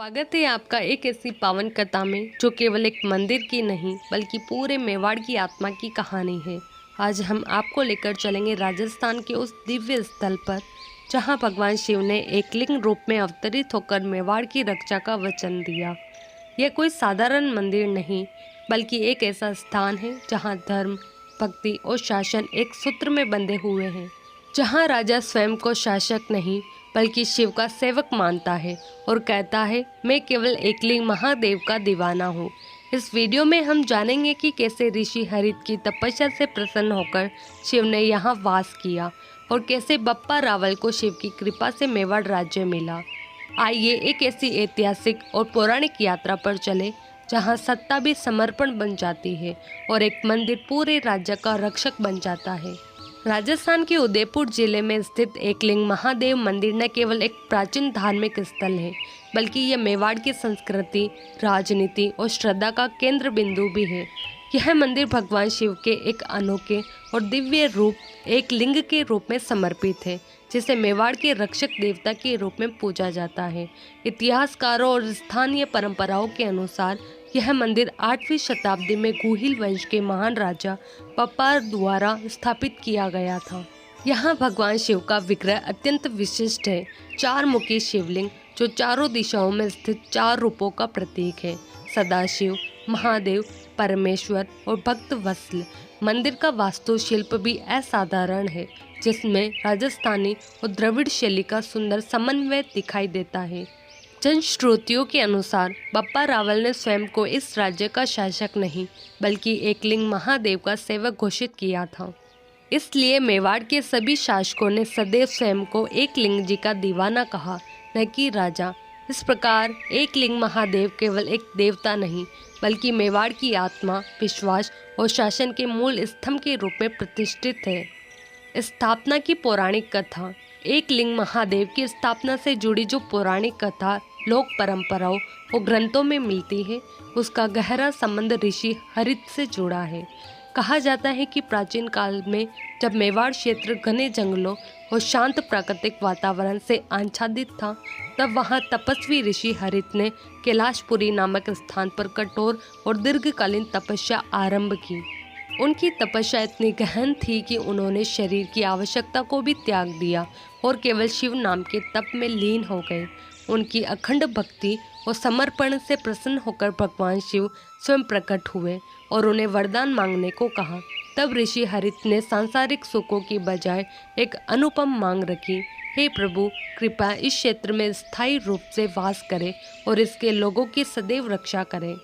स्वागत है आपका एक ऐसी पावन कथा में जो केवल एक मंदिर की नहीं बल्कि पूरे मेवाड़ की आत्मा की कहानी है। आज हम आपको लेकर चलेंगे राजस्थान के उस दिव्य स्थल पर जहां भगवान शिव ने एक लिंग रूप में अवतरित होकर मेवाड़ की रक्षा का वचन दिया। यह कोई साधारण मंदिर नहीं बल्कि एक ऐसा स्थान है जहां धर्म, भक्ति और शासन एक सूत्र में बंधे हुए हैं। जहां राजा स्वयं को शासक नहीं बल्कि शिव का सेवक मानता है और कहता है, मैं केवल एकलिंग महादेव का दीवाना हूँ। इस वीडियो में हम जानेंगे कि कैसे ऋषि हरित की तपस्या से प्रसन्न होकर शिव ने यहाँ वास किया और कैसे बप्पा रावल को शिव की कृपा से मेवाड़ राज्य मिला। आइए एक ऐसी ऐतिहासिक और पौराणिक यात्रा पर चले जहाँ सत्ता भी समर्पण बन जाती है और एक मंदिर पूरे राज्य का रक्षक बन जाता है। राजस्थान के उदयपुर जिले में स्थित एकलिंग महादेव मंदिर न केवल एक प्राचीन धार्मिक स्थल है बल्कि यह मेवाड़ की संस्कृति, राजनीति और श्रद्धा का केंद्र बिंदु भी है। यह मंदिर भगवान शिव के एक अनोखे और दिव्य रूप एक लिंग के रूप में समर्पित है, जिसे मेवाड़ के रक्षक देवता के रूप में पूजा जाता है। इतिहासकारों और स्थानीय परंपराओं के अनुसार यह मंदिर 8वीं शताब्दी में गुहिल वंश के महान राजा बप्पा द्वारा स्थापित किया गया था। यहाँ भगवान शिव का विग्रह अत्यंत विशिष्ट है। 4 मुखी शिवलिंग जो चारों दिशाओं में स्थित 4 रूपों का प्रतीक है: सदाशिव, महादेव, परमेश्वर और भक्त वत्सल। मंदिर का वास्तुशिल्प भी असाधारण है, जिसमें राजस्थानी और द्रविड़ शैली का सुंदर समन्वय दिखाई देता है। जनश्रुतियों के अनुसार बप्पा रावल ने स्वयं को इस राज्य का शासक नहीं बल्कि एकलिंग महादेव का सेवक घोषित किया था। इसलिए मेवाड़ के सभी शासकों ने सदैव स्वयं को एकलिंग जी का दीवाना कहा, न कि राजा। इस प्रकार एकलिंग महादेव केवल एक देवता नहीं बल्कि मेवाड़ की आत्मा, विश्वास और शासन के मूल स्तंभ के रूप में प्रतिष्ठित है। स्थापना की पौराणिक कथा। एकलिंग महादेव की स्थापना से जुड़ी जो पौराणिक कथा लोक परंपराओं और ग्रंथों में मिलती है, उसका गहरा संबंध ऋषि हरित से जुड़ा है। कहा जाता है कि प्राचीन काल में जब मेवाड़ क्षेत्र घने जंगलों और शांत प्राकृतिक वातावरण से आच्छादित था, तब वहां तपस्वी ऋषि हरित ने कैलाशपुरी नामक स्थान पर कठोर और दीर्घकालीन तपस्या आरंभ की। उनकी तपस्या इतनी गहन थी कि उन्होंने शरीर की आवश्यकता को भी त्याग दिया और केवल शिव नाम के तप में लीन हो गए। उनकी अखंड भक्ति और समर्पण से प्रसन्न होकर भगवान शिव स्वयं प्रकट हुए और उन्हें वरदान मांगने को कहा। तब ऋषि हरित ने सांसारिक सुखों की बजाय एक अनुपम मांग रखी: हे प्रभु, कृपया इस क्षेत्र में स्थायी रूप से वास करें और इसके लोगों की सदैव रक्षा करें।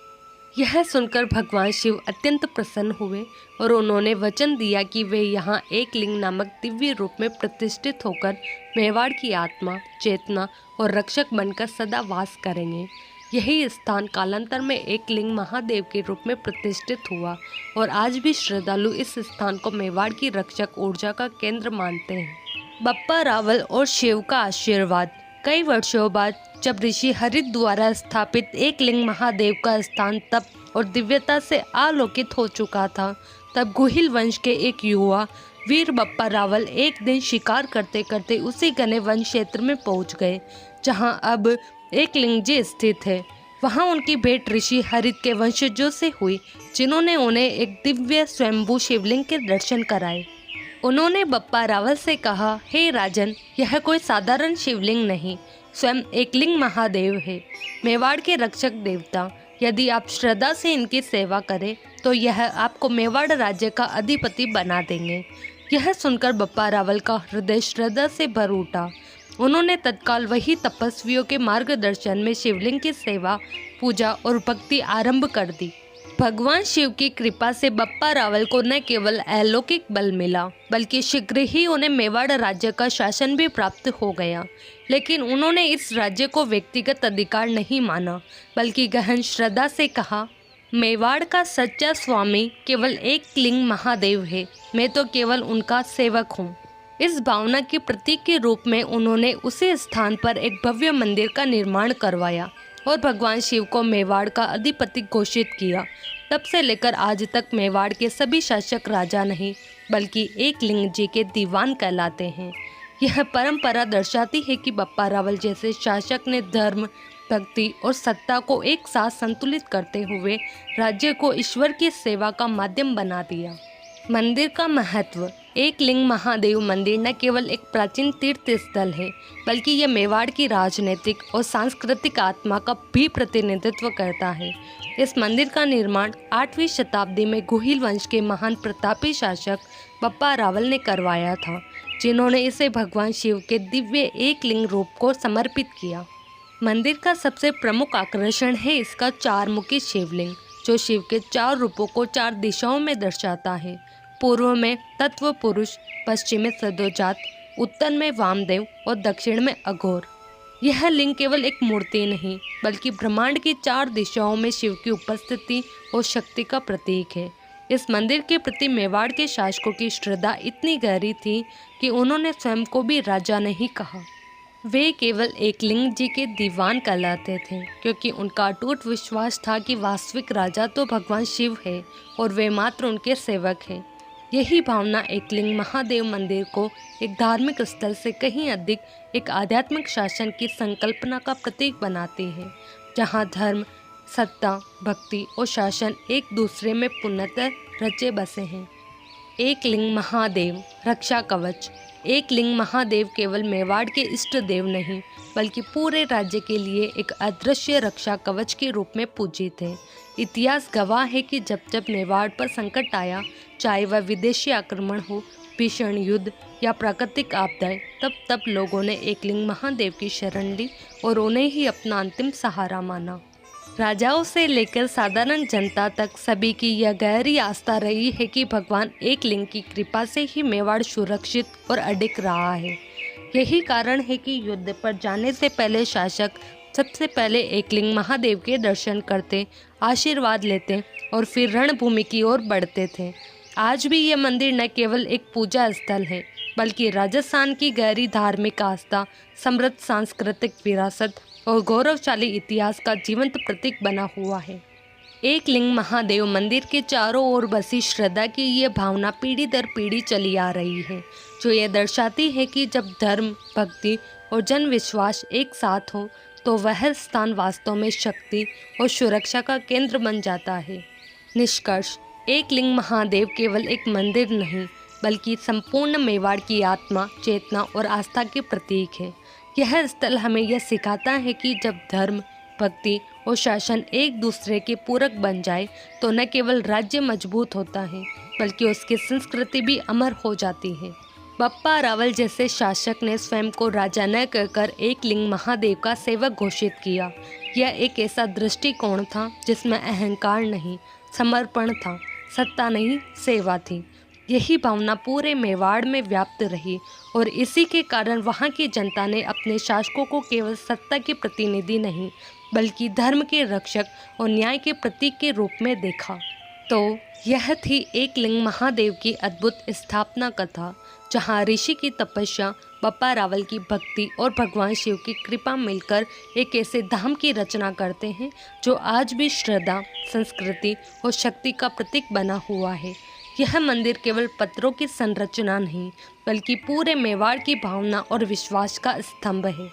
यह सुनकर भगवान शिव अत्यंत प्रसन्न हुए और उन्होंने वचन दिया कि वे यहाँ एकलिंग नामक दिव्य रूप में प्रतिष्ठित होकर मेवाड़ की आत्मा, चेतना और रक्षक बनकर सदा वास करेंगे। यही स्थान कालांतर में एकलिंग महादेव के रूप में प्रतिष्ठित हुआ और आज भी श्रद्धालु इस स्थान को मेवाड़ की रक्षक ऊर्जा का केंद्र मानते हैं। बप्पा रावल और शिव का आशीर्वाद। कई वर्षों बाद जब ऋषि हरित द्वारा स्थापित एकलिंग महादेव का स्थान तप और दिव्यता से आलोकित हो चुका था, तब गुहिल वंश के एक युवा वीर बप्पा रावल एक दिन शिकार करते करते उसी घने वन क्षेत्र में पहुंच गए जहां अब एकलिंग जी स्थित है। वहां उनकी भेंट ऋषि हरित के वंशजों से हुई, जिन्होंने उन्हें एक दिव्य स्वयंभू शिवलिंग के दर्शन कराए। उन्होंने बप्पा रावल से कहा, हे राजन, यह कोई साधारण शिवलिंग नहीं, स्वयं एकलिंग महादेव है, मेवाड़ के रक्षक देवता। यदि आप श्रद्धा से इनकी सेवा करें तो यह आपको मेवाड़ राज्य का अधिपति बना देंगे। यह सुनकर बप्पा रावल का हृदय श्रद्धा से भर उठा। उन्होंने तत्काल वही तपस्वियों के मार्गदर्शन में शिवलिंग की सेवा, पूजा और भक्ति आरंभ कर दी। भगवान शिव की कृपा से बप्पा रावल को न केवल अलौकिक बल मिला बल्कि शीघ्र ही उन्हें मेवाड़ राज्य का शासन भी प्राप्त हो गया। लेकिन उन्होंने इस राज्य को व्यक्तिगत अधिकार नहीं माना बल्कि गहन श्रद्धा से कहा, मेवाड़ का सच्चा स्वामी केवल एकलिंग महादेव है, मैं तो केवल उनका सेवक हूँ। इस भावना के प्रतीक के रूप में उन्होंने उसी स्थान पर एक भव्य मंदिर का निर्माण करवाया और भगवान शिव को मेवाड़ का अधिपति घोषित किया। तब से लेकर आज तक मेवाड़ के सभी शासक राजा नहीं बल्कि एकलिंग जी के दीवान कहलाते हैं। यह परंपरा दर्शाती है कि बप्पा रावल जैसे शासक ने धर्म, भक्ति और सत्ता को एक साथ संतुलित करते हुए राज्य को ईश्वर की सेवा का माध्यम बना दिया। मंदिर का महत्व। एकलिंग महादेव मंदिर न केवल एक प्राचीन तीर्थ स्थल है, बल्कि यह मेवाड़ की राजनीतिक और सांस्कृतिक आत्मा का भी प्रतिनिधित्व करता है। इस मंदिर का निर्माण 8वीं शताब्दी में गुहिल वंश के महान प्रतापी शासक बप्पा रावल ने करवाया था, जिन्होंने इसे भगवान शिव के दिव्य एकलिंग रूप को समर्पित किया। मंदिर का सबसे प्रमुख आकर्षण है इसका 4 मुखी शिवलिंग, जो शिव के 4 रूपों को 4 दिशाओं में दर्शाता है। पूर्व में तत्व पुरुष, पश्चिम में सदोजात, उत्तर में वामदेव और दक्षिण में अघोर। यह लिंग केवल एक मूर्ति नहीं, बल्कि ब्रह्मांड की 4 दिशाओं में शिव की उपस्थिति और शक्ति का प्रतीक है। इस मंदिर के प्रति मेवाड़ के शासकों की श्रद्धा इतनी गहरी थी कि उन्होंने स्वयं को भी राजा नहीं कहा। वे केवल एकलिंग जी के दीवान कहलाते थे, क्योंकि उनका अटूट विश्वास था कि वास्तविक राजा तो भगवान शिव है और वे मात्र उनके सेवक हैं। यही भावना एकलिंग महादेव मंदिर को एक धार्मिक स्थल से कहीं अधिक एक आध्यात्मिक शासन की संकल्पना का प्रतीक बनाती है, जहां धर्म, सत्ता, भक्ति और शासन एक दूसरे में पूर्णतः रचे बसे हैं। एकलिंग महादेव रक्षा कवच। एकलिंग महादेव केवल मेवाड़ के इष्ट देव नहीं, बल्कि पूरे राज्य के लिए एक अदृश्य रक्षा कवच के रूप में पूजित है। इतिहास गवाह है कि जब जब मेवाड़ पर संकट आया, चाहे वह विदेशी आक्रमण हो, भीषण युद्ध या प्राकृतिक आपदाएं, तब तब लोगों ने एकलिंग महादेव की शरण ली और उन्हें ही अपना अंतिम सहारा माना। राजाओं से लेकर साधारण जनता तक सभी की यह गहरी आस्था रही है कि भगवान एकलिंग की कृपा से ही मेवाड़ सुरक्षित और अडिग रहा है। यही कारण है कि युद्ध पर जाने से पहले शासक सबसे पहले एकलिंग महादेव के दर्शन करते, आशीर्वाद लेते और फिर रणभूमि की ओर बढ़ते थे। आज भी यह मंदिर न केवल एक पूजा स्थल है, बल्कि राजस्थान की गहरी धार्मिक आस्था, समृद्ध सांस्कृतिक विरासत और गौरवशाली इतिहास का जीवंत प्रतीक बना हुआ है। एकलिंग महादेव मंदिर के चारों ओर बसी श्रद्धा की ये भावना पीढ़ी दर पीढ़ी चली आ रही है, जो ये दर्शाती है कि जब धर्म, भक्ति और जन विश्वास एक साथ हो तो वह स्थान वास्तव में शक्ति और सुरक्षा का केंद्र बन जाता है। निष्कर्ष। एकलिंग महादेव केवल एक मंदिर नहीं, बल्कि संपूर्ण मेवाड़ की आत्मा, चेतना और आस्था के प्रतीक है। यह स्थल हमें यह सिखाता है कि जब धर्म, भक्ति और शासन एक दूसरे के पूरक बन जाए तो न केवल राज्य मजबूत होता है, बल्कि उसकी संस्कृति भी अमर हो जाती है। बप्पा रावल जैसे शासक ने स्वयं को राजा न कहकर एकलिंग महादेव का सेवक घोषित किया। यह एक ऐसा दृष्टिकोण था जिसमें अहंकार नहीं, समर्पण था, सत्ता नहीं, सेवा थी। यही भावना पूरे मेवाड़ में व्याप्त रही और इसी के कारण वहाँ की जनता ने अपने शासकों को केवल सत्ता के प्रतिनिधि नहीं, बल्कि धर्म के रक्षक और न्याय के प्रतीक के रूप में देखा। तो यह थी एकलिंग महादेव की अद्भुत स्थापना कथा, जहाँ ऋषि की तपस्या, बप्पा रावल की भक्ति और भगवान शिव की कृपा मिलकर एक ऐसे धाम की रचना करते हैं जो आज भी श्रद्धा, संस्कृति और शक्ति का प्रतीक बना हुआ है। यह मंदिर केवल पत्थरों की संरचना नहीं, बल्कि पूरे मेवाड़ की भावना और विश्वास का स्तंभ है।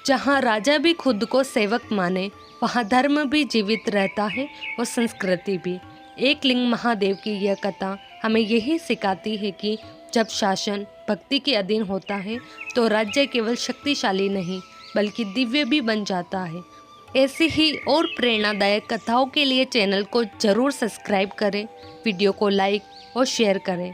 जहाँ राजा भी खुद को सेवक माने, वहाँ धर्म भी जीवित रहता है और संस्कृति भी। एकलिंग महादेव की यह कथा हमें यही सिखाती है कि जब शासन भक्ति के अधीन होता है तो राज्य केवल शक्तिशाली नहीं, बल्कि दिव्य भी बन जाता है। ऐसी ही और प्रेरणादायक कथाओं के लिए चैनल को जरूर सब्सक्राइब करें, वीडियो को लाइक और शेयर करें।